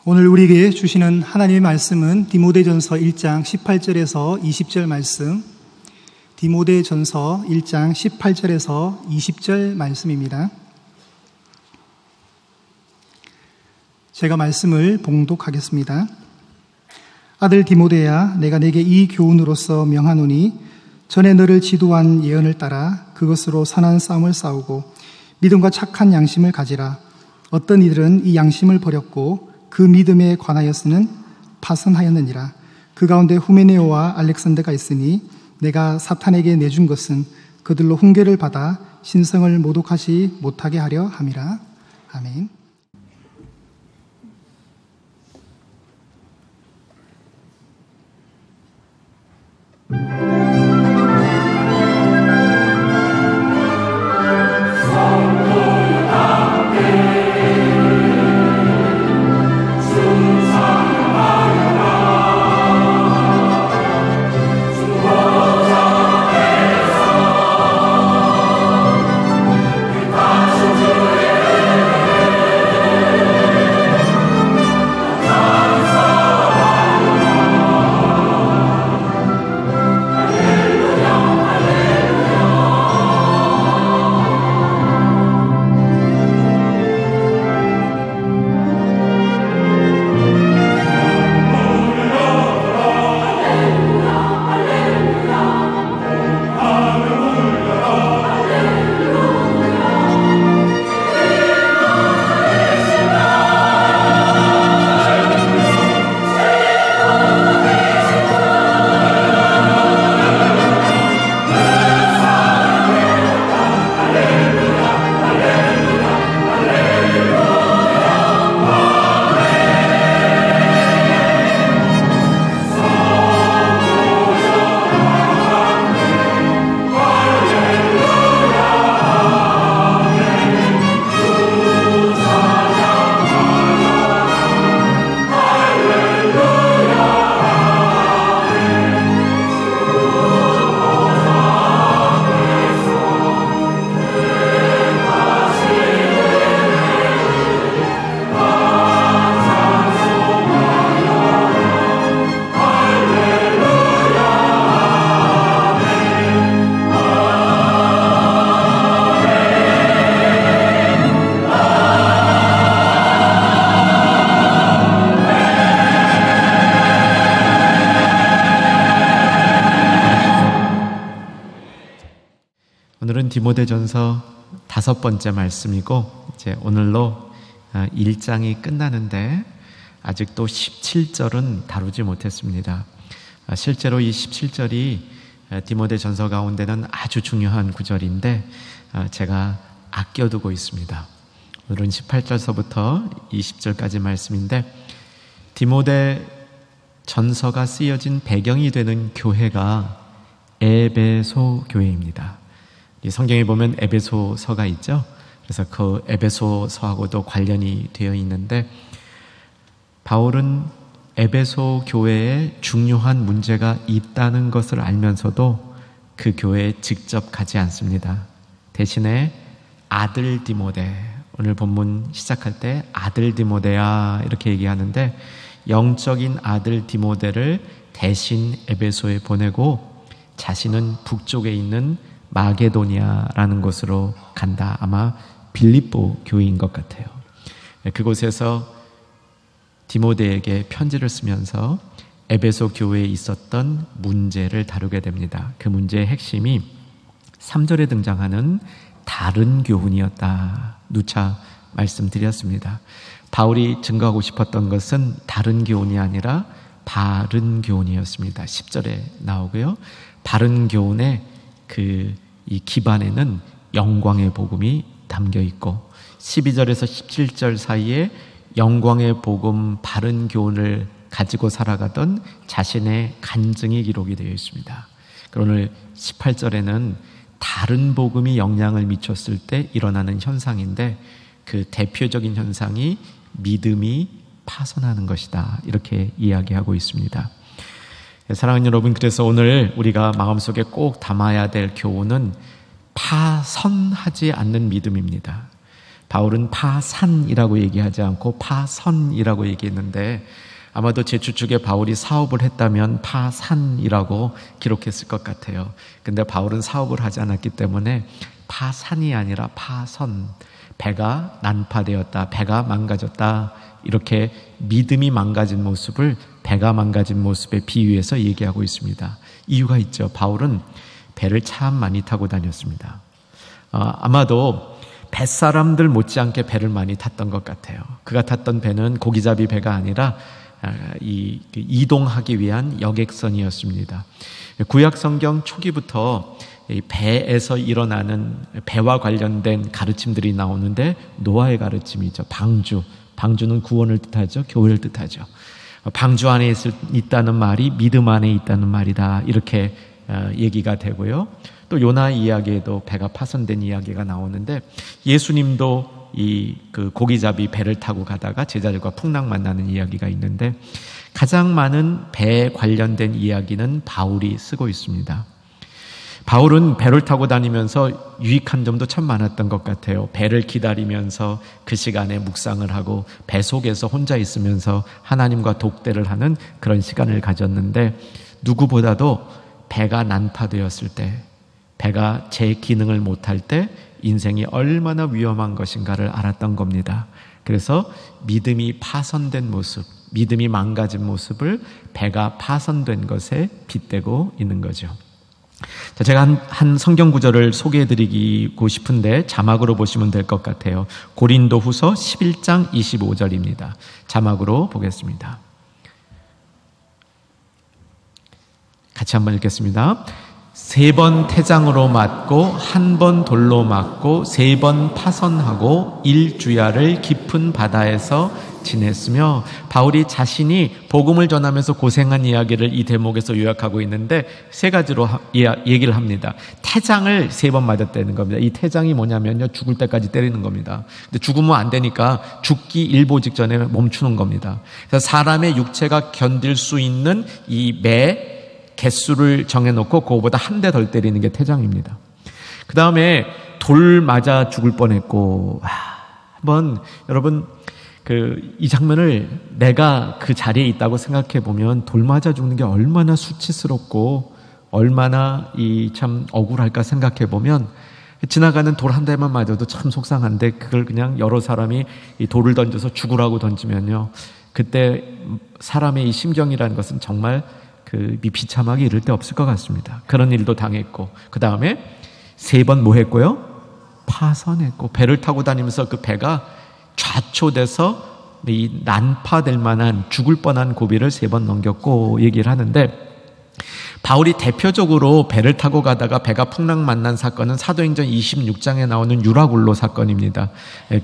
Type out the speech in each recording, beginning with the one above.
오늘 우리에게 주시는 하나님의 말씀은 디모데전서 1장 18절에서 20절 말씀, 디모데전서 1장 18절에서 20절 말씀입니다. 제가 말씀을 봉독하겠습니다. 아들 디모데야, 내가 내게 이 교훈으로서 명하노니 전에 너를 지도한 예언을 따라 그것으로 선한 싸움을 싸우고 믿음과 착한 양심을 가지라. 어떤 이들은 이 양심을 버렸고 그 믿음에 관하여서는 파선하였느니라. 그 가운데 후메네오와 알렉산더가 있으니 내가 사탄에게 내준 것은 그들로 훈계를 받아 신성을 모독하지 못하게 하려 함이라. 아멘. 오늘은 디모데전서 5번째 말씀이고 이제 오늘로 1장이 끝나는데 아직도 17절은 다루지 못했습니다. 실제로 이 17절이 디모데전서 가운데는 아주 중요한 구절인데 제가 아껴두고 있습니다. 오늘은 18절서부터 20절까지 말씀인데 디모데전서가 쓰여진 배경이 되는 교회가 에베소 교회입니다. 이 성경에 보면 에베소서가 있죠. 그래서 그 에베소서하고도 관련이 되어 있는데 바울은 에베소 교회에 중요한 문제가 있다는 것을 알면서도 그 교회에 직접 가지 않습니다. 대신에 아들 디모데, 오늘 본문 시작할 때 아들 디모데야 이렇게 얘기하는데 영적인 아들 디모데를 대신 에베소에 보내고 자신은 북쪽에 있는 마게도니아라는 곳으로 간다. 아마 빌립보 교회인 것 같아요. 그곳에서 디모데에게 편지를 쓰면서 에베소 교회에 있었던 문제를 다루게 됩니다. 그 문제의 핵심이 3절에 등장하는 다른 교훈이었다. 누차 말씀드렸습니다. 바울이 증거하고 싶었던 것은 다른 교훈이 아니라 바른 교훈이었습니다. 10절에 나오고요. 바른 교훈의 이 기반에는 영광의 복음이 담겨 있고 12절에서 17절 사이에 영광의 복음 바른 교훈을 가지고 살아가던 자신의 간증이 기록이 되어 있습니다. 오늘 18절에는 다른 복음이 영향을 미쳤을 때 일어나는 현상인데 그 대표적인 현상이 믿음이 파손하는 것이다. 이렇게 이야기하고 있습니다. 사랑하는 여러분, 그래서 오늘 우리가 마음속에 꼭 담아야 될 교훈은 파선하지 않는 믿음입니다. 바울은 파산이라고 얘기하지 않고 파선이라고 얘기했는데 아마도 제 추측에 바울이 사업을 했다면 파산이라고 기록했을 것 같아요. 근데 바울은 사업을 하지 않았기 때문에 파산이 아니라 파선, 배가 난파되었다, 배가 망가졌다, 이렇게 믿음이 망가진 모습을 배가 망가진 모습에 비유해서 얘기하고 있습니다. 이유가 있죠. 바울은 배를 참 많이 타고 다녔습니다. 아마도 뱃사람들 못지않게 배를 많이 탔던 것 같아요. 그가 탔던 배는 고기잡이 배가 아니라 이동하기 위한 여객선이었습니다. 구약 성경 초기부터 배에서 일어나는 배와 관련된 가르침들이 나오는데 노아의 가르침이죠. 방주는 구원을 뜻하죠. 교회를 뜻하죠. 방주 안에 있다는 말이 믿음 안에 있다는 말이다. 이렇게 얘기가 되고요. 또 요나 이야기에도 배가 파손된 이야기가 나오는데 예수님도 그 고기잡이 배를 타고 가다가 제자들과 풍랑 만나는 이야기가 있는데 가장 많은 배에 관련된 이야기는 바울이 쓰고 있습니다. 바울은 배를 타고 다니면서 유익한 점도 참 많았던 것 같아요. 배를 기다리면서 그 시간에 묵상을 하고 배 속에서 혼자 있으면서 하나님과 독대를 하는 그런 시간을 가졌는데 누구보다도 배가 난파되었을 때, 배가 제 기능을 못할 때 인생이 얼마나 위험한 것인가를 알았던 겁니다. 그래서 믿음이 파손된 모습, 믿음이 망가진 모습을 배가 파손된 것에 빗대고 있는 거죠. 자, 제가 한 성경 구절을 소개해드리고 싶은데 자막으로 보시면 될 것 같아요. 고린도후서 11장 25절입니다. 자막으로 보겠습니다. 같이 한번 읽겠습니다. 3번 태장으로 맞고 1번 돌로 맞고 3번 파선하고 1주야를 깊은 바다에서 지냈으며, 바울이 자신이 복음을 전하면서 고생한 이야기를 이 대목에서 요약하고 있는데 3가지로 얘기를 합니다. 태장을 3번 맞았다는 겁니다. 이 태장이 뭐냐면요, 죽을 때까지 때리는 겁니다. 근데 죽으면 안 되니까 죽기 일보 직전에 멈추는 겁니다. 그래서 사람의 육체가 견딜 수 있는 이 매 개수를 정해놓고 그거보다 한 대 덜 때리는 게 태장입니다. 그 다음에 돌 맞아 죽을 뻔했고, 한번 여러분 이 장면을 내가 그 자리에 있다고 생각해 보면 돌 맞아 죽는 게 얼마나 수치스럽고 얼마나 참 억울할까 생각해 보면, 지나가는 돌 한 대만 맞아도 참 속상한데 그걸 그냥 여러 사람이 이 돌을 던져서 죽으라고 던지면요, 그때 사람의 이 심경이라는 것은 정말 비참하게 이를 데 없을 것 같습니다. 그런 일도 당했고, 그 다음에 3번 뭐 했고요? 파선했고, 배를 타고 다니면서 그 배가 좌초돼서 이 난파될 만한 죽을 뻔한 고비를 3번 넘겼고 얘기를 하는데, 바울이 대표적으로 배를 타고 가다가 배가 풍랑 만난 사건은 사도행전 26장에 나오는 유라굴로 사건입니다.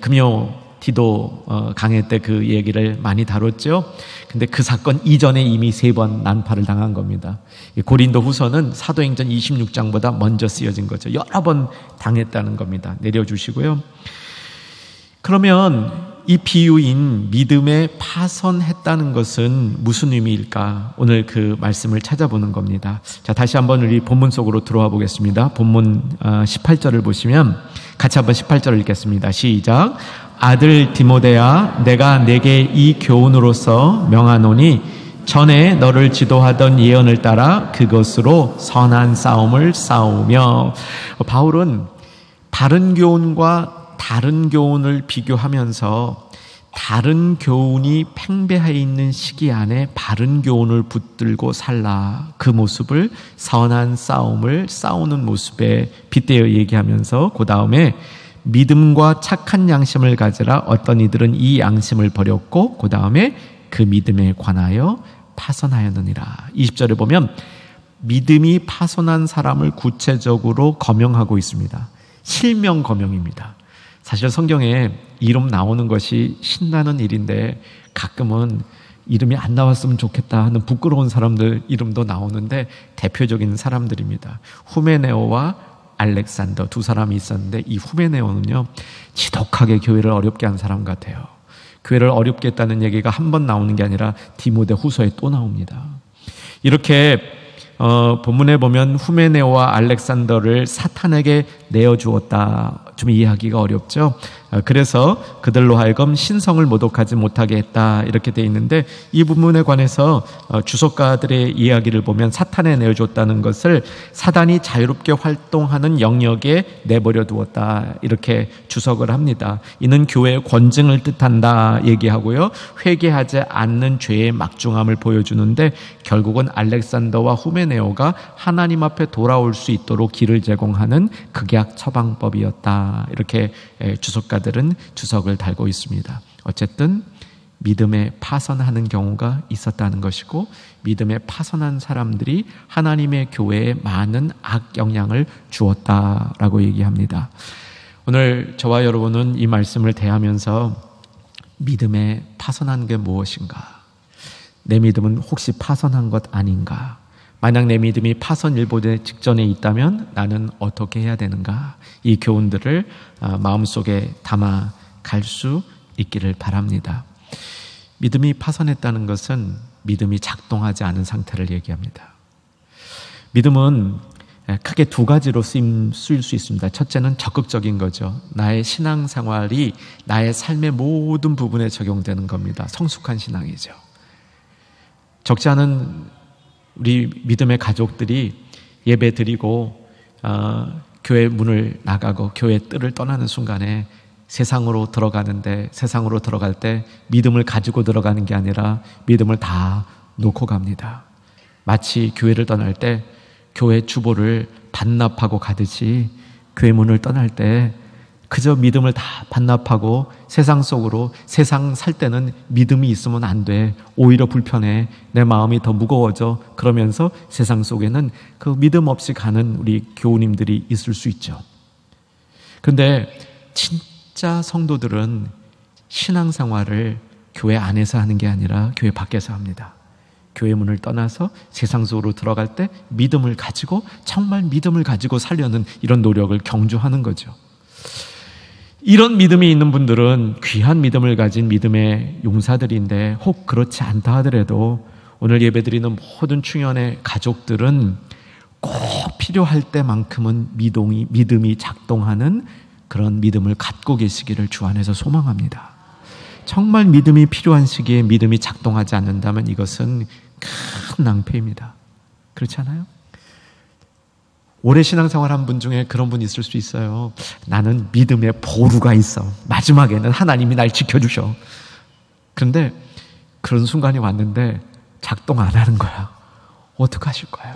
금요 디도 강해 때 그 얘기를 많이 다뤘죠. 근데 그 사건 이전에 이미 3번 난파를 당한 겁니다. 고린도 후서는 사도행전 26장보다 먼저 쓰여진 거죠. 여러 번 당했다는 겁니다. 내려주시고요. 그러면 이 비유인 믿음에 파선했다는 것은 무슨 의미일까? 오늘 그 말씀을 찾아보는 겁니다. 자, 다시 한번 우리 본문 속으로 들어와 보겠습니다. 본문 18절을 보시면 같이 한번 18절을 읽겠습니다. 시작. 아들 디모데야, 내가 내게 이 교훈으로서 명하노니 전에 너를 지도하던 예언을 따라 그것으로 선한 싸움을 싸우며. 바울은 다른 교훈과 다른 교훈을 비교하면서 다른 교훈이 팽배해 있는 시기 안에 바른 교훈을 붙들고 살라, 그 모습을 선한 싸움을 싸우는 모습에 빗대어 얘기하면서 그 다음에 믿음과 착한 양심을 가지라, 어떤 이들은 이 양심을 버렸고 그 다음에 그 믿음에 관하여 파선하였느니라. 20절에 보면 믿음이 파선한 사람을 구체적으로 거명하고 있습니다. 실명 거명입니다. 사실 성경에 이름 나오는 것이 신나는 일인데 가끔은 이름이 안 나왔으면 좋겠다 하는 부끄러운 사람들 이름도 나오는데 대표적인 사람들입니다. 후메네오와 알렉산더 두 사람이 있었는데, 이 후메네오는요 지독하게 교회를 어렵게 한 사람 같아요. 교회를 어렵게 했다는 얘기가 한 번 나오는 게 아니라 디모데 후서에 또 나옵니다. 이렇게 본문에 보면 후메네오와 알렉산더를 사탄에게 내어주었다. 좀 이해하기가 어렵죠. 그래서 그들로 하여금 신성을 모독하지 못하게 했다, 이렇게 돼 있는데, 이 부분에 관해서 주석가들의 이야기를 보면 사탄에 내어줬다는 것을 사단이 자유롭게 활동하는 영역에 내버려 두었다, 이렇게 주석을 합니다. 이는 교회의 권증을 뜻한다 얘기하고요, 회개하지 않는 죄의 막중함을 보여주는데, 결국은 알렉산더와 후메네오가 하나님 앞에 돌아올 수 있도록 길을 제공하는 극약 처방법이었다, 이렇게 주석가들은 주석을 달고 있습니다. 어쨌든 믿음에 파선하는 경우가 있었다는 것이고, 믿음에 파선한 사람들이 하나님의 교회에 많은 악영향을 주었다라고 얘기합니다. 오늘 저와 여러분은 이 말씀을 대하면서 믿음에 파선한 게 무엇인가? 내 믿음은 혹시 파선한 것 아닌가? 만약 내 믿음이 파선일보의 직전에 있다면 나는 어떻게 해야 되는가? 이 교훈들을 마음속에 담아 갈 수 있기를 바랍니다. 믿음이 파선했다는 것은 믿음이 작동하지 않은 상태를 얘기합니다. 믿음은 크게 두 가지로 쓰일 수 있습니다. 첫째는 적극적인 거죠. 나의 신앙생활이 나의 삶의 모든 부분에 적용되는 겁니다. 성숙한 신앙이죠. 적지 않은 우리 믿음의 가족들이 예배 드리고 교회 문을 나가고 교회 뜰을 떠나는 순간에 세상으로 들어갈 때 믿음을 가지고 들어가는 게 아니라 믿음을 다 놓고 갑니다. 마치 교회를 떠날 때 교회 주보를 반납하고 가듯이 교회 문을 떠날 때 그저 믿음을 다 반납하고 세상 속으로, 세상 살 때는 믿음이 있으면 안 돼, 오히려 불편해, 내 마음이 더 무거워져, 그러면서 세상 속에는 그 믿음 없이 가는 우리 교우님들이 있을 수 있죠. 그런데 진짜 성도들은 신앙생활을 교회 안에서 하는 게 아니라 교회 밖에서 합니다. 교회 문을 떠나서 세상 속으로 들어갈 때 믿음을 가지고, 정말 믿음을 가지고 살려는 이런 노력을 경주하는 거죠. 이런 믿음이 있는 분들은 귀한 믿음을 가진 믿음의 용사들인데, 혹 그렇지 않다 하더라도 오늘 예배드리는 모든 충현의 가족들은 꼭 필요할 때만큼은 믿음이 작동하는 그런 믿음을 갖고 계시기를 주 안에서 소망합니다. 정말 믿음이 필요한 시기에 믿음이 작동하지 않는다면 이것은 큰 낭패입니다. 그렇지 않아요? 오래 신앙생활 한 분 중에 그런 분 있을 수 있어요. 나는 믿음의 보루가 있어. 마지막에는 하나님이 날 지켜주셔. 그런데 그런 순간이 왔는데 작동 안 하는 거야. 어떡하실 거예요?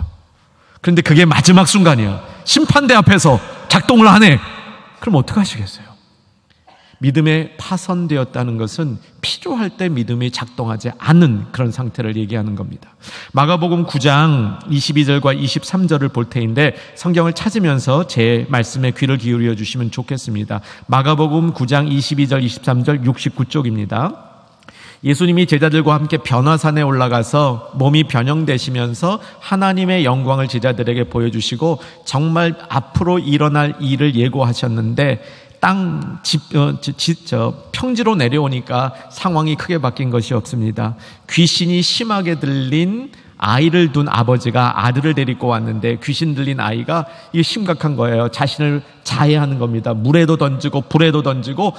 그런데 그게 마지막 순간이야. 심판대 앞에서 작동을 안 해. 그럼 어떡하시겠어요? 믿음에 파손되었다는 것은 필요할 때 믿음이 작동하지 않는 그런 상태를 얘기하는 겁니다. 마가복음 9장 22절과 23절을 볼 테인데 성경을 찾으면서 제 말씀에 귀를 기울여 주시면 좋겠습니다. 마가복음 9장 22절 23절 69쪽입니다. 예수님이 제자들과 함께 변화산에 올라가서 몸이 변형되시면서 하나님의 영광을 제자들에게 보여주시고 정말 앞으로 일어날 일을 예고하셨는데 평지로 내려오니까 상황이 크게 바뀐 것이 없습니다. 귀신이 심하게 들린 아이를 둔 아버지가 아들을 데리고 왔는데 귀신 들린 아이가 이게 심각한 거예요. 자신을 자해하는 겁니다. 물에도 던지고 불에도 던지고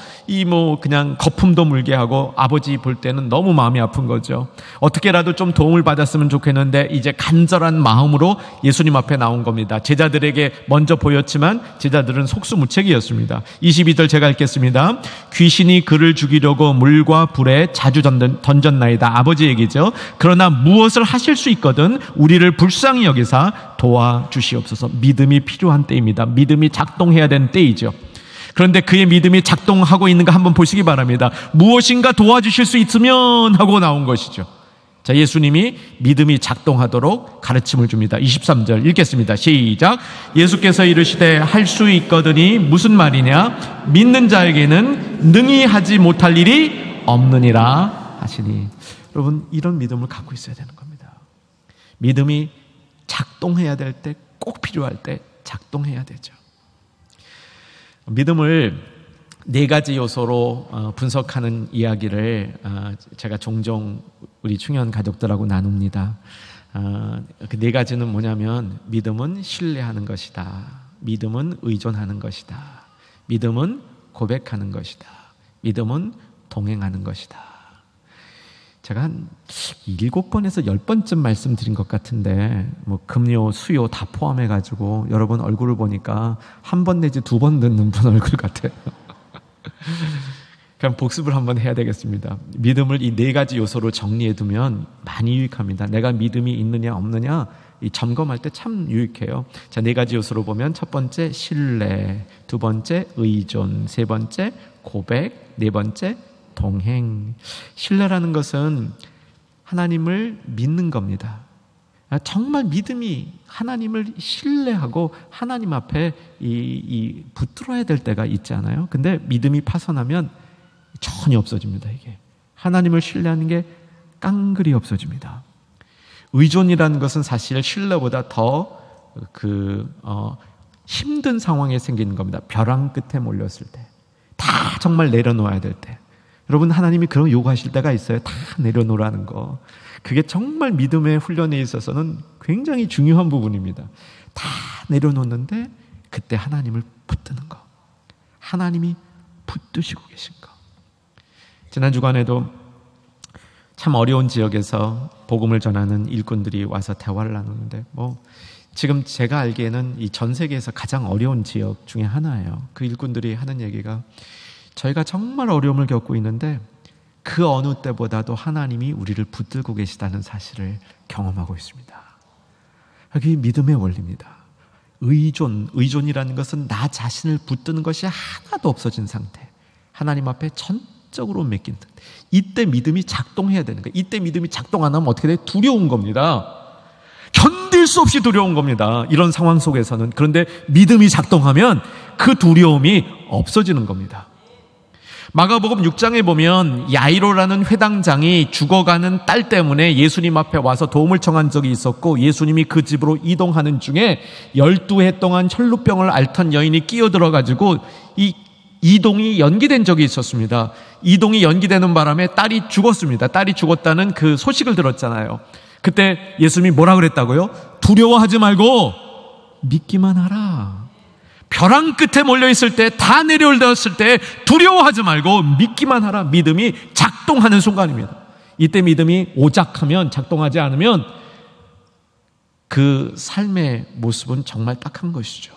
그냥 거품도 물게 하고 아버지 볼 때는 너무 마음이 아픈 거죠. 어떻게라도 좀 도움을 받았으면 좋겠는데 이제 간절한 마음으로 예수님 앞에 나온 겁니다. 제자들에게 먼저 보였지만 제자들은 속수무책이었습니다. 22절 제가 읽겠습니다. 귀신이 그를 죽이려고 물과 불에 자주 던졌나이다. 아버지 얘기죠. 그러나 무엇을 하실 수 있거든 우리를 불쌍히 여기사 도와주시옵소서. 믿음이 필요한 때입니다. 믿음이 작동해야 되는 때이죠. 그런데 그의 믿음이 작동하고 있는가 한번 보시기 바랍니다. 무엇인가 도와주실 수 있으면 하고 나온 것이죠. 자, 예수님이 믿음이 작동하도록 가르침을 줍니다. 23절 읽겠습니다. 시작. 예수께서 이르시되 할 수 있거든이 무슨 말이냐? 믿는 자에게는 능히 하지 못할 일이 없느니라 하시니. 여러분, 이런 믿음을 갖고 있어야 되는 겁니다. 믿음이 작동해야 될 때, 꼭 필요할 때 작동해야 되죠. 믿음을 4가지 요소로 분석하는 이야기를 제가 종종 우리 충현 가족들하고 나눕니다. 그 4가지는 뭐냐면 믿음은 신뢰하는 것이다. 믿음은 의존하는 것이다. 믿음은 고백하는 것이다. 믿음은 동행하는 것이다. 제가 한 7번에서 10번쯤 말씀드린 것 같은데 금요, 수요 다 포함해가지고 여러분 얼굴을 보니까 1번 내지 2번 듣는 분 얼굴 같아요. 그럼 복습을 한번 해야 되겠습니다. 믿음을 이 4가지 요소로 정리해두면 많이 유익합니다. 내가 믿음이 있느냐 없느냐 이 점검할 때 참 유익해요. 자, 4가지 요소로 보면 첫 번째 신뢰, 2번째 의존, 3번째 고백, 4번째 동행. 신뢰라는 것은 하나님을 믿는 겁니다. 정말 믿음이 하나님을 신뢰하고 하나님 앞에 붙들어야 될 때가 있잖아요. 근데 믿음이 파손하면 전혀 없어집니다. 이게 하나님을 신뢰하는 게 깡그리 없어집니다. 의존이라는 것은 사실 신뢰보다 더 힘든 상황에 생기는 겁니다. 벼랑 끝에 몰렸을 때, 다 정말 내려놓아야 될 때. 여러분, 하나님이 그런 요구하실 때가 있어요. 다 내려놓으라는 거. 그게 정말 믿음의 훈련에 있어서는 굉장히 중요한 부분입니다. 다 내려놓는데 그때 하나님을 붙드는 거. 하나님이 붙드시고 계신 거. 지난 주간에도 참 어려운 지역에서 복음을 전하는 일꾼들이 와서 대화를 나누는데 지금 제가 알기에는 이 전 세계에서 가장 어려운 지역 중에 하나예요. 그 일꾼들이 하는 얘기가 저희가 정말 어려움을 겪고 있는데 그 어느 때보다도 하나님이 우리를 붙들고 계시다는 사실을 경험하고 있습니다. 그게 믿음의 원리입니다. 의존이라는 것은 나 자신을 붙드는 것이 하나도 없어진 상태. 하나님 앞에 전적으로 맡긴 상태. 이때 믿음이 작동해야 되는 거예요. 이때 믿음이 작동 안 하면 어떻게 돼? 두려운 겁니다. 견딜 수 없이 두려운 겁니다. 이런 상황 속에서는. 그런데 믿음이 작동하면 그 두려움이 없어지는 겁니다. 마가복음 6장에 보면 야이로라는 회당장이 죽어가는 딸 때문에 예수님 앞에 와서 도움을 청한 적이 있었고 예수님이 그 집으로 이동하는 중에 12해 동안 혈루병을 앓던 여인이 끼어들어가지고 이 이동이 연기된 적이 있었습니다. 이동이 연기되는 바람에 딸이 죽었습니다. 딸이 죽었다는 그 소식을 들었잖아요. 그때 예수님이 뭐라 그랬다고요? 두려워하지 말고 믿기만 하라. 벼랑 끝에 몰려있을 때, 다 내려올렸을 때 두려워하지 말고 믿기만 하라. 믿음이 작동하는 순간입니다. 이때 믿음이 오작하면, 작동하지 않으면 그 삶의 모습은 정말 딱한 것이죠.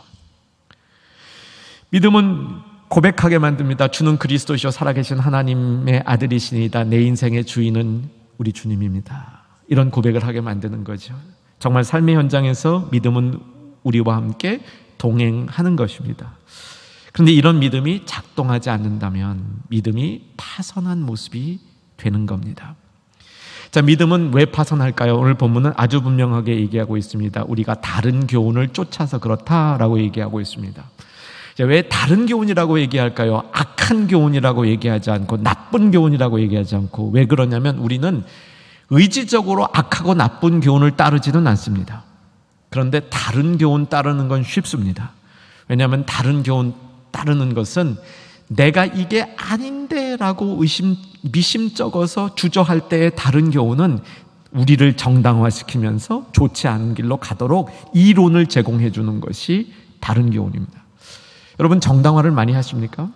믿음은 고백하게 만듭니다. 주는 그리스도시요 살아계신 하나님의 아들이시니이다. 내 인생의 주인은 우리 주님입니다. 이런 고백을 하게 만드는 거죠. 정말 삶의 현장에서 믿음은 우리와 함께 동행하는 것입니다. 그런데 이런 믿음이 작동하지 않는다면 믿음이 파선한 모습이 되는 겁니다. 자, 믿음은 왜 파선할까요? 오늘 본문은 아주 분명하게 얘기하고 있습니다. 우리가 다른 교훈을 쫓아서 그렇다라고 얘기하고 있습니다. 자, 왜 다른 교훈이라고 얘기할까요? 악한 교훈이라고 얘기하지 않고 나쁜 교훈이라고 얘기하지 않고, 왜 그러냐면 우리는 의지적으로 악하고 나쁜 교훈을 따르지는 않습니다. 그런데 다른 교훈 따르는 건 쉽습니다. 왜냐하면 다른 교훈 따르는 것은 내가 이게 아닌데 라고 미심쩍어서 주저할 때의 다른 교훈은 우리를 정당화시키면서 좋지 않은 길로 가도록 이론을 제공해 주는 것이 다른 교훈입니다. 여러분, 정당화를 많이 하십니까?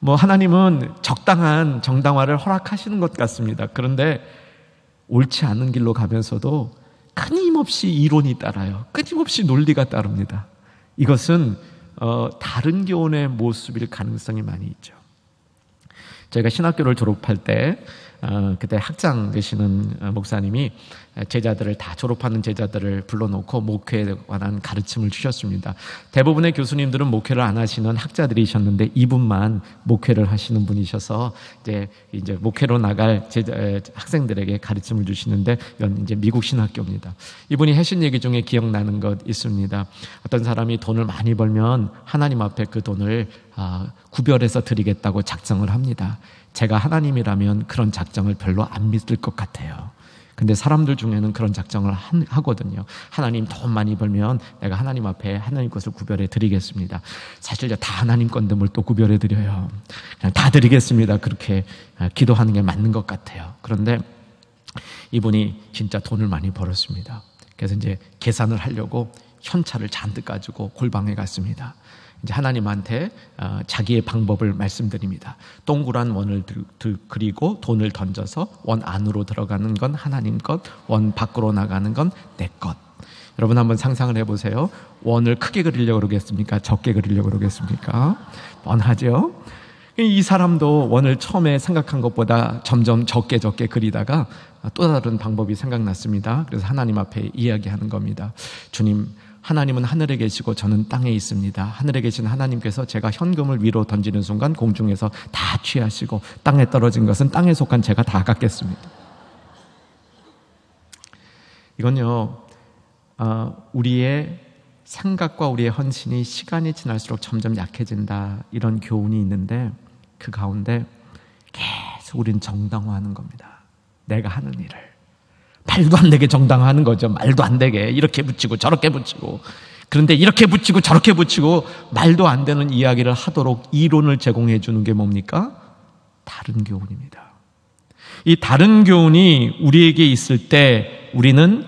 하나님은 적당한 정당화를 허락하시는 것 같습니다. 그런데 옳지 않은 길로 가면서도 끊임없이 이론이 따라요. 끊임없이 논리가 따릅니다. 이것은 다른 교훈의 모습일 가능성이 많이 있죠. 제가 신학교를 졸업할 때 그때 학장 되시는 목사님이 제자들을 다 졸업하는 제자들을 불러놓고 목회에 관한 가르침을 주셨습니다. 대부분의 교수님들은 목회를 안 하시는 학자들이셨는데 이분만 목회를 하시는 분이셔서 이제 목회로 나갈 학생들에게 가르침을 주시는데, 이건 이제 미국 신학교입니다. 이분이 하신 얘기 중에 기억나는 것 있습니다. 어떤 사람이 돈을 많이 벌면 하나님 앞에 그 돈을 구별해서 드리겠다고 작정을 합니다. 제가 하나님이라면 그런 작정을 별로 안 믿을 것 같아요. 근데 사람들 중에는 그런 작정을 하거든요. 하나님 돈 많이 벌면 내가 하나님 앞에 하나님 것을 구별해 드리겠습니다. 사실 다 하나님 건데 뭘 또 구별해 드려요. 그냥 다 드리겠습니다. 그렇게 기도하는 게 맞는 것 같아요. 그런데 이분이 진짜 돈을 많이 벌었습니다. 그래서 이제 계산을 하려고 현찰을 잔뜩 가지고 골방에 갔습니다. 이제 하나님한테 자기의 방법을 말씀드립니다. 동그란 원을 그리고 돈을 던져서 원 안으로 들어가는 건 하나님 것, 원 밖으로 나가는 건 내 것. 여러분 한번 상상을 해보세요. 원을 크게 그리려고 그러겠습니까? 적게 그리려고 그러겠습니까? 뻔하죠? 이 사람도 원을 처음에 생각한 것보다 점점 적게 그리다가 또 다른 방법이 생각났습니다. 그래서 하나님 앞에 이야기하는 겁니다. 주님, 하나님은 하늘에 계시고 저는 땅에 있습니다. 하늘에 계신 하나님께서 제가 현금을 위로 던지는 순간 공중에서 다 취하시고 땅에 떨어진 것은 땅에 속한 제가 다 갖겠습니다. 이건요, 우리의 생각과 우리의 헌신이 시간이 지날수록 점점 약해진다, 이런 교훈이 있는데 그 가운데 계속 우린 정당화하는 겁니다. 내가 하는 일을 말도 안 되게 정당화하는 거죠. 말도 안 되게 이렇게 붙이고 저렇게 붙이고, 그런데 이렇게 붙이고 저렇게 붙이고 말도 안 되는 이야기를 하도록 이론을 제공해 주는 게 뭡니까? 다른 교훈입니다. 이 다른 교훈이 우리에게 있을 때 우리는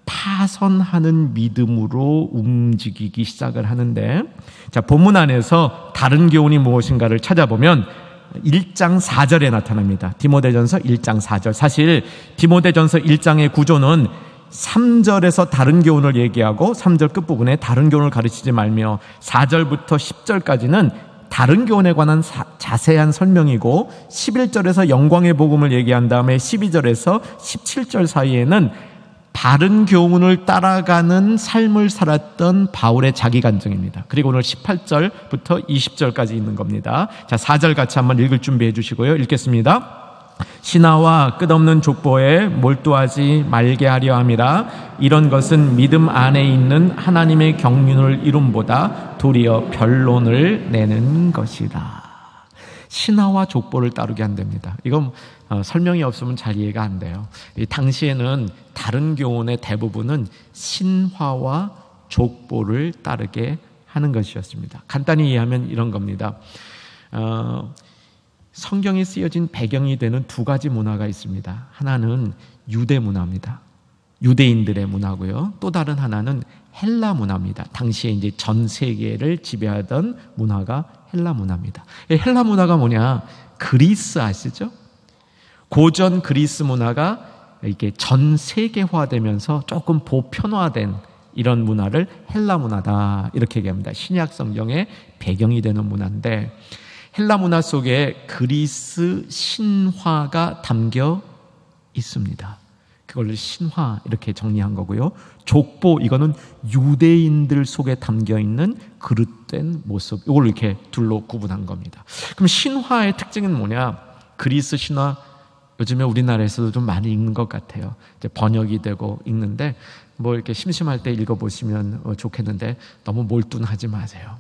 파선하는 믿음으로 움직이기 시작을 하는데, 자, 본문 안에서 다른 교훈이 무엇인가를 찾아보면 1장 4절에 나타납니다. 디모데전서 1장 4절. 사실 디모데전서 1장의 구조는 3절에서 다른 교훈을 얘기하고 3절 끝부분에 다른 교훈을 가르치지 말며 4절부터 10절까지는 다른 교훈에 관한 자세한 설명이고, 11절에서 영광의 복음을 얘기한 다음에 12절에서 17절 사이에는 다른 교훈을 따라가는 삶을 살았던 바울의 자기간증입니다. 그리고 오늘 18절부터 20절까지 있는 겁니다. 자, 4절 같이 한번 읽을 준비해 주시고요. 읽겠습니다. 신하와 끝없는 족보에 몰두하지 말게 하려 함이라. 이런 것은 믿음 안에 있는 하나님의 경륜을 이룸보다 도리어 변론을 내는 것이라. 신하와 족보를 따르게 한답니다. 이건 설명이 없으면 잘 이해가 안 돼요. 이 당시에는 다른 교훈의 대부분은 신화와 족보를 따르게 하는 것이었습니다. 간단히 이해하면 이런 겁니다. 성경이 쓰여진 배경이 되는 두 가지 문화가 있습니다. 하나는 유대 문화입니다. 유대인들의 문화고요. 또 다른 하나는 헬라 문화입니다. 당시에 이제 전 세계를 지배하던 문화가 헬라 문화입니다. 헬라 문화가 뭐냐? 그리스 아시죠? 고전 그리스 문화가 이렇게 전 세계화되면서 조금 보편화된 이런 문화를 헬라 문화다, 이렇게 얘기합니다. 신약 성경의 배경이 되는 문화인데, 헬라 문화 속에 그리스 신화가 담겨 있습니다. 그걸 신화 이렇게 정리한 거고요. 족보, 이거는 유대인들 속에 담겨있는 그릇된 모습, 이걸 이렇게 둘로 구분한 겁니다. 그럼 신화의 특징은 뭐냐? 그리스 신화, 요즘에 우리나라에서도 좀 많이 읽는 것 같아요. 이제 번역이 되고 읽는데 뭐 이렇게 심심할 때 읽어보시면 좋겠는데 너무 몰두하지 마세요.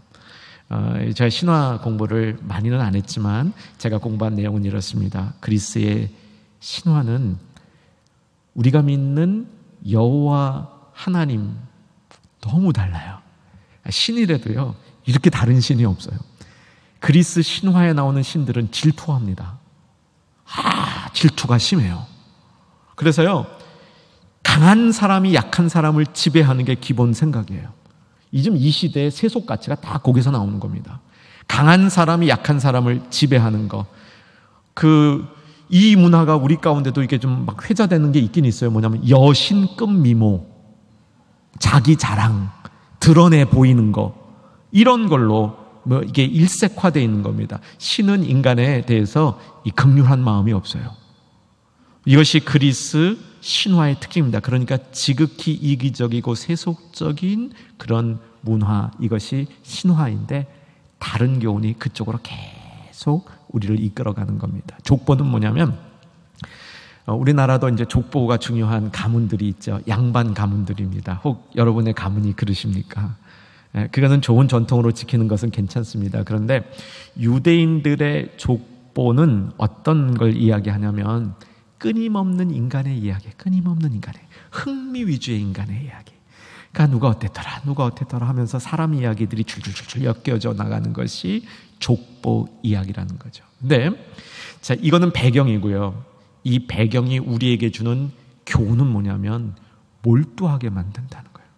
제가 신화 공부를 많이는 안 했지만 제가 공부한 내용은 이렇습니다. 그리스의 신화는 우리가 믿는 여호와 하나님 너무 달라요. 신이라도요 이렇게 다른 신이 없어요. 그리스 신화에 나오는 신들은 질투합니다. 질투가 심해요. 그래서요 강한 사람이 약한 사람을 지배하는 게 기본 생각이에요. 요즘 이 시대의 세속 가치가 다 거기서 나오는 겁니다. 강한 사람이 약한 사람을 지배하는 거. 이 문화가 우리 가운데도 이게 좀 막 회자되는 게 있긴 있어요. 뭐냐면 여신급 미모, 자기 자랑, 드러내 보이는 거, 이런 걸로 뭐 이게 일색화되어 있는 겁니다. 신은 인간에 대해서 이 긍휼한 마음이 없어요. 이것이 그리스 신화의 특징입니다. 그러니까 지극히 이기적이고 세속적인 그런 문화, 이것이 신화인데 다른 교훈이 그쪽으로 계속 우리를 이끌어가는 겁니다. 족보는 뭐냐면 우리나라도 이제 족보가 중요한 가문들이 있죠. 양반 가문들입니다. 혹 여러분의 가문이 그러십니까? 그거는 좋은 전통으로 지키는 것은 괜찮습니다. 그런데 유대인들의 족보는 어떤 걸 이야기하냐면 끊임없는 인간의 이야기, 끊임없는 인간의 흥미 위주의 인간의 이야기. 그러니까 누가 어땠더라 하면서 사람 이야기들이 줄줄줄 엮여져 나가는 것이 족보 이야기라는 거죠. 근데 자, 이거는 배경이고요. 이 배경이 우리에게 주는 교훈은 뭐냐면 몰두하게 만든다는 거예요.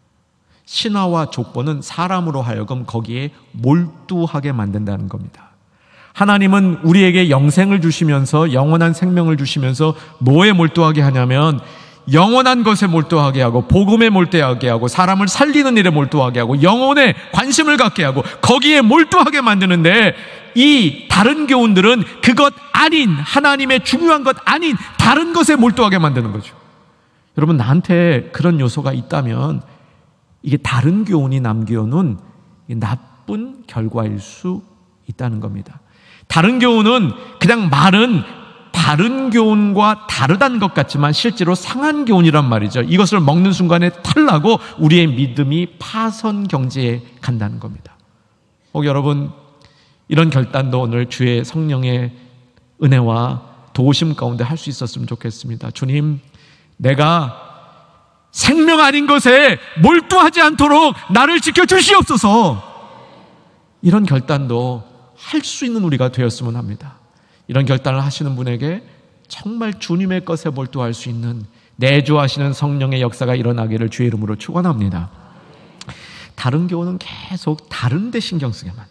신화와 족보는 사람으로 하여금 거기에 몰두하게 만든다는 겁니다. 하나님은 우리에게 영생을 주시면서 영원한 생명을 주시면서 뭐에 몰두하게 하냐면 영원한 것에 몰두하게 하고 복음에 몰두하게 하고 사람을 살리는 일에 몰두하게 하고 영혼에 관심을 갖게 하고 거기에 몰두하게 만드는데, 이 다른 교훈들은 그것 아닌, 하나님의 중요한 것 아닌 다른 것에 몰두하게 만드는 거죠. 여러분, 나한테 그런 요소가 있다면 이게 다른 교훈이 남겨놓은 나쁜 결과일 수 있다는 겁니다. 다른 교훈은 그냥 말은 다른 교훈과 다르다는 것 같지만 실제로 상한 교훈이란 말이죠. 이것을 먹는 순간에 탈나고 우리의 믿음이 파선 경지에 간다는 겁니다. 혹 여러분, 이런 결단도 오늘 주의 성령의 은혜와 도우심 가운데 할 수 있었으면 좋겠습니다. 주님, 내가 생명 아닌 것에 몰두하지 않도록 나를 지켜주시옵소서. 이런 결단도 할 수 있는 우리가 되었으면 합니다. 이런 결단을 하시는 분에게 정말 주님의 것에 몰두할 수 있는 내주하시는 성령의 역사가 일어나기를 주의 이름으로 축원합니다. 다른 교훈은 계속 다른 데 신경 쓰게만,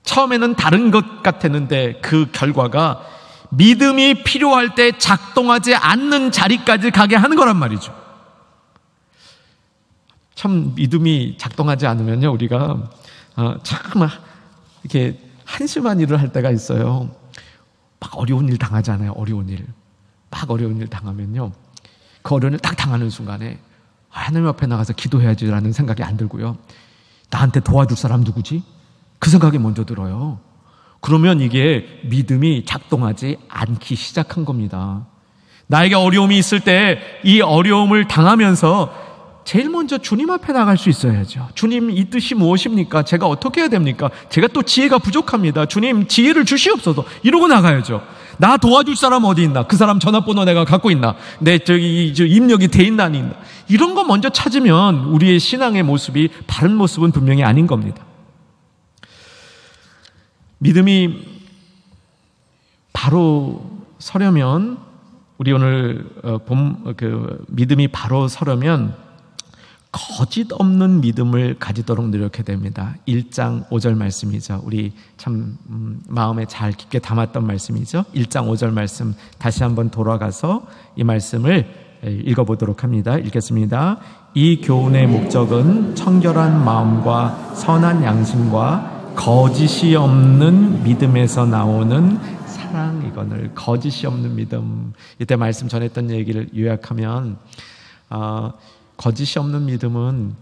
처음에는 다른 것 같았는데 그 결과가 믿음이 필요할 때 작동하지 않는 자리까지 가게 하는 거란 말이죠. 참 믿음이 작동하지 않으면요, 우리가 참 이렇게 한심한 일을 할 때가 있어요. 막 어려운 일 당하잖아요. 어려운 일. 막 어려운 일 당하면요, 그 어려운 일 딱 당하는 순간에 하나님 앞에 나가서 기도해야지라는 생각이 안 들고요, 나한테 도와줄 사람 누구지? 그 생각이 먼저 들어요. 그러면 이게 믿음이 작동하지 않기 시작한 겁니다. 나에게 어려움이 있을 때 이 어려움을 당하면서 제일 먼저 주님 앞에 나갈 수 있어야죠. 주님, 이 뜻이 무엇입니까? 제가 어떻게 해야 됩니까? 제가 또 지혜가 부족합니다. 주님, 지혜를 주시옵소서. 이러고 나가야죠. 나 도와줄 사람 어디 있나? 그 사람 전화번호 내가 갖고 있나? 내 입력이 돼 있나 안 있나? 이런 거 먼저 찾으면 우리의 신앙의 모습이 바른 모습은 분명히 아닌 겁니다. 믿음이 바로 서려면, 우리 오늘 믿음이 바로 서려면 거짓 없는 믿음을 가지도록 노력해야 됩니다. 1장 5절 말씀이죠. 우리 참 마음에 잘 깊게 담았던 말씀이죠. 1장 5절 말씀 다시 한번 돌아가서 이 말씀을 읽어보도록 합니다. 읽겠습니다. 이 교훈의 목적은 청결한 마음과 선한 양심과 거짓이 없는 믿음에서 나오는 사랑이거늘 거짓이 없는 믿음. 이때 말씀 전했던 얘기를 요약하면 거짓이 없는 믿음은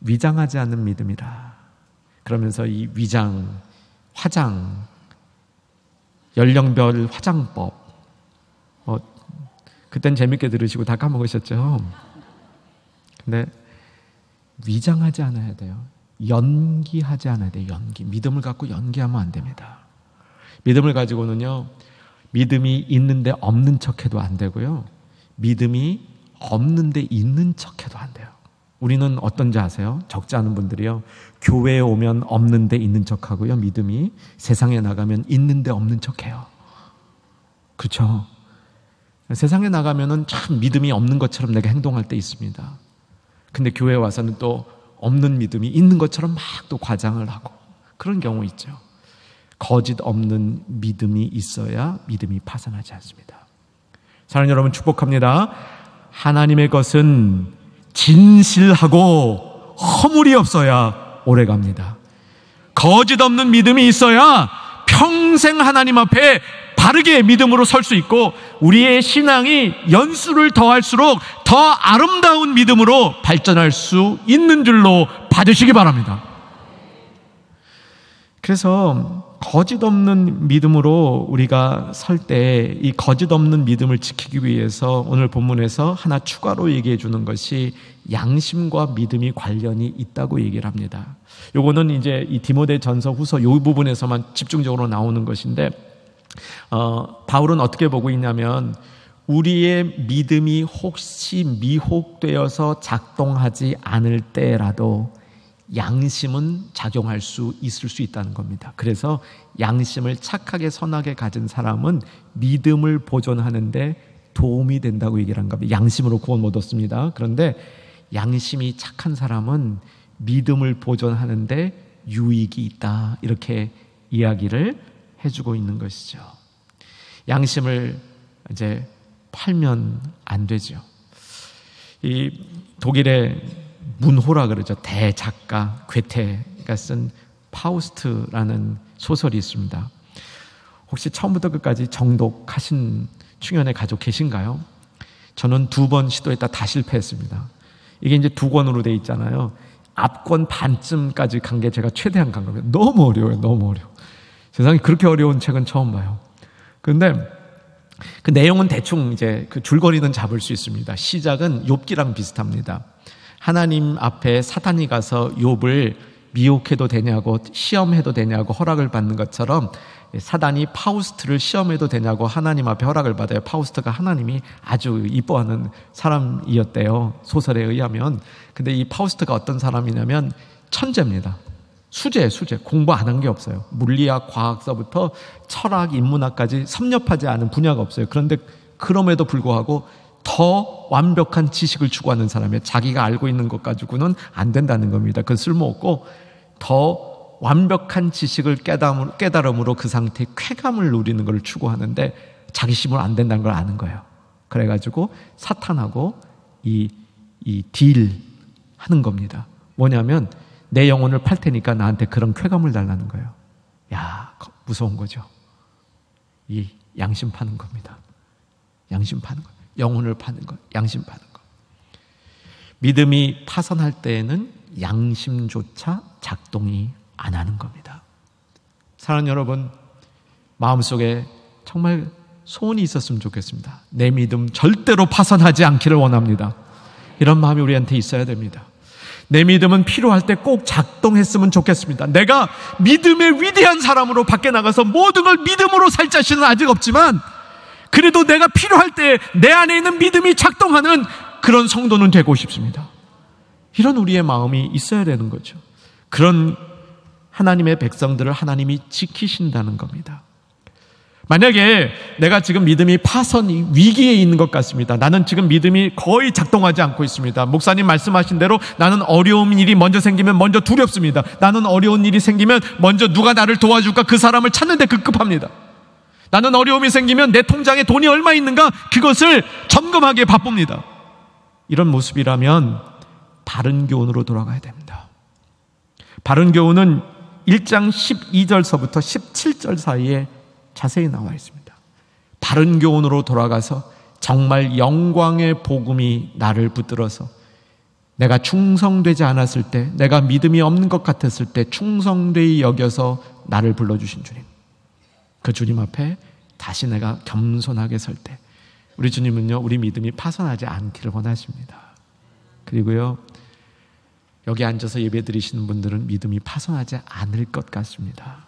위장하지 않는 믿음이다. 그러면서 이 위장, 화장, 연령별 화장법, 그땐 재밌게 들으시고 다 까먹으셨죠? 근데 위장하지 않아야 돼요. 연기하지 않아야 돼요. 연기. 믿음을 갖고 연기하면 안 됩니다. 믿음을 가지고는요, 믿음이 있는데 없는 척해도 안 되고요, 믿음이 없는데 있는 척해도 안 돼요. 우리는 어떤지 아세요? 적지 않은 분들이요, 교회에 오면 없는데 있는 척하고요, 믿음이 세상에 나가면 있는데 없는 척해요. 그렇죠? 세상에 나가면은 참 믿음이 없는 것처럼 내가 행동할 때 있습니다. 근데 교회에 와서는 또 없는 믿음이 있는 것처럼 막 또 과장을 하고, 그런 경우 있죠. 거짓 없는 믿음이 있어야 믿음이 파산하지 않습니다. 사랑하는 여러분, 축복합니다. 하나님의 것은 진실하고 허물이 없어야 오래갑니다. 거짓 없는 믿음이 있어야 평생 하나님 앞에 바르게 믿음으로 설 수 있고, 우리의 신앙이 연수를 더할수록 더 아름다운 믿음으로 발전할 수 있는 줄로 봐주시기 바랍니다. 그래서 거짓 없는 믿음으로 우리가 설 때 이 거짓 없는 믿음을 지키기 위해서 오늘 본문에서 하나 추가로 얘기해 주는 것이 양심과 믿음이 관련이 있다고 얘기를 합니다. 요거는 이제 이 디모데전서 후서 요 부분에서만 집중적으로 나오는 것인데, 바울은 어떻게 보고 있냐면, 우리의 믿음이 혹시 미혹되어서 작동하지 않을 때라도 양심은 작용할 수 있을 수 있다는 겁니다. 그래서 양심을 착하게 선하게 가진 사람은 믿음을 보존하는데 도움이 된다고 얘기를 한 겁니다. 양심으로 구원 못 얻습니다. 그런데 양심이 착한 사람은 믿음을 보존하는데 유익이 있다, 이렇게 이야기를 해주고 있는 것이죠. 양심을 이제 팔면 안 되죠. 이 독일의 문호라 그러죠. 대작가 괴테가 쓴 파우스트라는 소설이 있습니다. 혹시 처음부터 끝까지 정독하신 충현의 가족 계신가요? 저는 2번 시도했다 다 실패했습니다. 이게 이제 2권으로 돼 있잖아요. 앞권 반쯤까지 간 게 제가 최대한 간 겁니다. 너무 어려워요. 너무 어려워. 세상에 그렇게 어려운 책은 처음 봐요. 그런데 그 내용은 대충 이제 그 줄거리는 잡을 수 있습니다. 시작은 욥기랑 비슷합니다. 하나님 앞에 사탄이 가서 욥을 미혹해도 되냐고, 시험해도 되냐고 허락을 받는 것처럼 사단이 파우스트를 시험해도 되냐고 하나님 앞에 허락을 받아요. 파우스트가 하나님이 아주 이뻐하는 사람이었대요, 소설에 의하면. 근데 이 파우스트가 어떤 사람이냐면 천재입니다. 수재. 공부 안 한 게 없어요. 물리학, 과학서부터 철학, 인문학까지 섭렵하지 않은 분야가 없어요. 그런데 그럼에도 불구하고 더 완벽한 지식을 추구하는 사람이에요. 자기가 알고 있는 것 가지고는 안 된다는 겁니다. 그건 쓸모없고, 더 완벽한 지식을 깨달음으로 그 상태의 쾌감을 누리는 걸 추구하는데 자기 힘으로 안 된다는 걸 아는 거예요. 그래가지고 사탄하고 이 딜 하는 겁니다. 뭐냐면, 내 영혼을 팔 테니까 나한테 그런 쾌감을 달라는 거예요. 야, 무서운 거죠. 이 양심 파는 겁니다. 양심 파는 거, 영혼을 파는 거, 양심 파는 거. 믿음이 파산할 때에는 양심조차 작동이 안 하는 겁니다. 사랑하는 여러분, 마음속에 정말 소원이 있었으면 좋겠습니다. 내 믿음 절대로 파산하지 않기를 원합니다. 이런 마음이 우리한테 있어야 됩니다. 내 믿음은 필요할 때 꼭 작동했으면 좋겠습니다. 내가 믿음의 위대한 사람으로 밖에 나가서 모든 걸 믿음으로 살 자신은 아직 없지만, 그래도 내가 필요할 때 내 안에 있는 믿음이 작동하는 그런 성도는 되고 싶습니다. 이런 우리의 마음이 있어야 되는 거죠. 그런 하나님의 백성들을 하나님이 지키신다는 겁니다. 만약에 내가 지금 믿음이 파산 위기에 있는 것 같습니다. 나는 지금 믿음이 거의 작동하지 않고 있습니다. 목사님 말씀하신 대로 나는 어려운 일이 먼저 생기면 먼저 두렵습니다. 나는 어려운 일이 생기면 먼저 누가 나를 도와줄까, 그 사람을 찾는데 급급합니다. 나는 어려움이 생기면 내 통장에 돈이 얼마 있는가, 그것을 점검하기에 바쁩니다. 이런 모습이라면 바른 교훈으로 돌아가야 됩니다. 바른 교훈은 1장 12절서부터 17절 사이에 자세히 나와 있습니다. 바른 교훈으로 돌아가서 정말 영광의 복음이 나를 붙들어서 내가 충성되지 않았을 때, 내가 믿음이 없는 것 같았을 때 충성되이 여겨서 나를 불러주신 주님, 그 주님 앞에 다시 내가 겸손하게 설 때 우리 주님은요, 우리 믿음이 파손하지 않기를 원하십니다. 그리고요, 여기 앉아서 예배드리시는 분들은 믿음이 파손하지 않을 것 같습니다.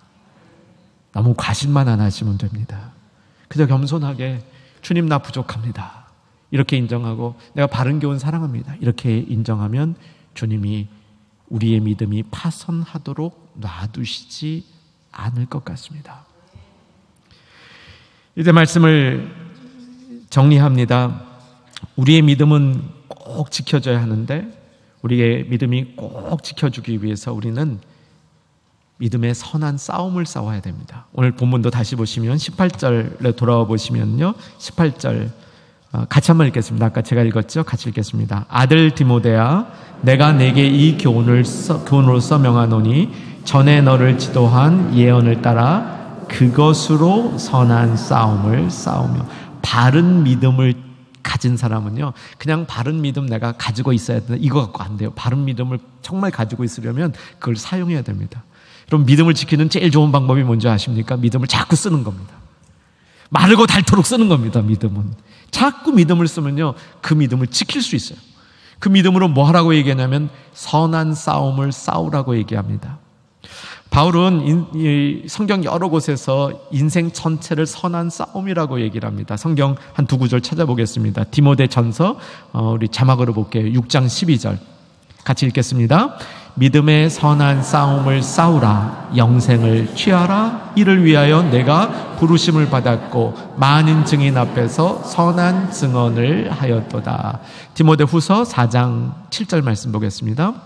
너무 과신만 안 하시면 됩니다. 그저 겸손하게 주님 나 부족합니다, 이렇게 인정하고 내가 바른 교훈 사랑합니다, 이렇게 인정하면 주님이 우리의 믿음이 파손하도록 놔두시지 않을 것 같습니다. 이제 말씀을 정리합니다. 우리의 믿음은 꼭 지켜져야 하는데 우리의 믿음이 꼭 지켜주기 위해서 우리는 믿음의 선한 싸움을 싸워야 됩니다. 오늘 본문도 다시 보시면 18절에 돌아와 보시면요, 18절 같이 한번 읽겠습니다. 아까 제가 읽었죠? 같이 읽겠습니다. 아들 디모데야, 내가 내게 이 교훈으로서 명하노니 전에 너를 지도한 예언을 따라 그것으로 선한 싸움을 싸우며. 바른 믿음을 가진 사람은요, 그냥 바른 믿음 내가 가지고 있어야 된다, 이거 갖고 안 돼요. 바른 믿음을 정말 가지고 있으려면 그걸 사용해야 됩니다. 그럼 믿음을 지키는 제일 좋은 방법이 뭔지 아십니까? 믿음을 자꾸 쓰는 겁니다. 마르고 닳도록 쓰는 겁니다. 믿음은 자꾸 믿음을 쓰면요, 그 믿음을 지킬 수 있어요. 그 믿음으로 뭐 하라고 얘기하냐면 선한 싸움을 싸우라고 얘기합니다. 바울은 성경 여러 곳에서 인생 전체를 선한 싸움이라고 얘기를 합니다. 성경 한 두 구절 찾아보겠습니다. 디모데 전서 우리 자막으로 볼게요. 6장 12절 같이 읽겠습니다. 믿음의 선한 싸움을 싸우라. 영생을 취하라. 이를 위하여 내가 부르심을 받았고 많은 증인 앞에서 선한 증언을 하였도다. 디모데 후서 4장 7절 말씀 보겠습니다.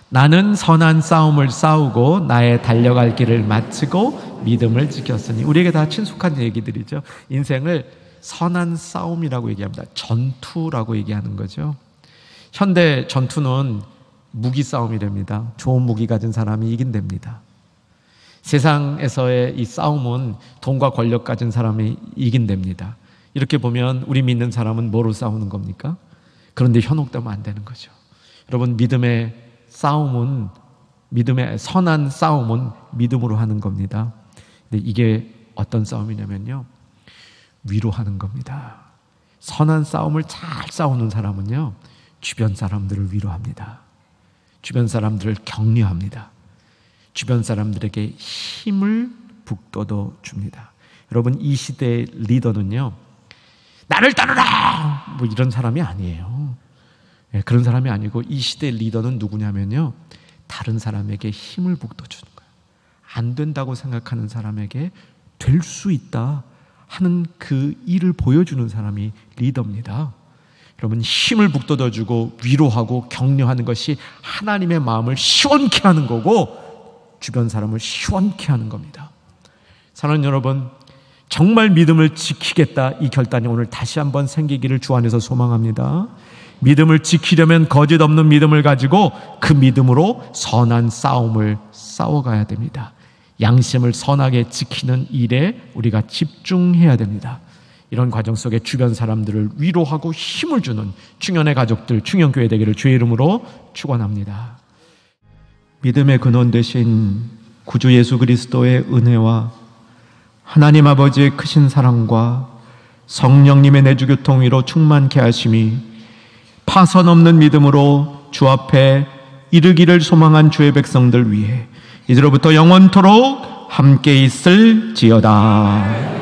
나는 선한 싸움을 싸우고 나의 달려갈 길을 마치고 믿음을 지켰으니. 우리에게 다 친숙한 얘기들이죠. 인생을 선한 싸움이라고 얘기합니다. 전투라고 얘기하는 거죠. 현대 전투는 무기 싸움이랍니다. 좋은 무기 가진 사람이 이긴답니다. 세상에서의 이 싸움은 돈과 권력 가진 사람이 이긴답니다. 이렇게 보면 우리 믿는 사람은 뭐로 싸우는 겁니까? 그런데 현혹되면 안 되는 거죠. 여러분, 믿음의 선한 싸움은 믿음으로 하는 겁니다. 근데 이게 어떤 싸움이냐면요, 위로하는 겁니다. 선한 싸움을 잘 싸우는 사람은요, 주변 사람들을 위로합니다. 주변 사람들을 격려합니다. 주변 사람들에게 힘을 북돋워 줍니다. 여러분, 이 시대의 리더는요, 나를 따르라! 뭐 이런 사람이 아니에요. 그런 사람이 아니고, 이 시대의 리더는 누구냐면요, 다른 사람에게 힘을 북돋주는 거예요. 안 된다고 생각하는 사람에게 될 수 있다 하는 그 일을 보여주는 사람이 리더입니다. 여러분, 힘을 북돋아주고 위로하고 격려하는 것이 하나님의 마음을 시원케 하는 거고 주변 사람을 시원케 하는 겁니다. 사랑하는 여러분, 정말 믿음을 지키겠다, 이 결단이 오늘 다시 한번 생기기를 주 안에서 소망합니다. 믿음을 지키려면 거짓 없는 믿음을 가지고 그 믿음으로 선한 싸움을 싸워가야 됩니다. 양심을 선하게 지키는 일에 우리가 집중해야 됩니다. 이런 과정 속에 주변 사람들을 위로하고 힘을 주는 충현의 가족들, 충현교회 되기를 주의 이름으로 축원합니다. 믿음의 근원 되신 구주 예수 그리스도의 은혜와 하나님 아버지의 크신 사랑과 성령님의 내주교통 위로 충만케 하심이 파선 없는 믿음으로 주 앞에 이르기를 소망한 주의 백성들 위해 이제로부터 영원토록 함께 있을지어다.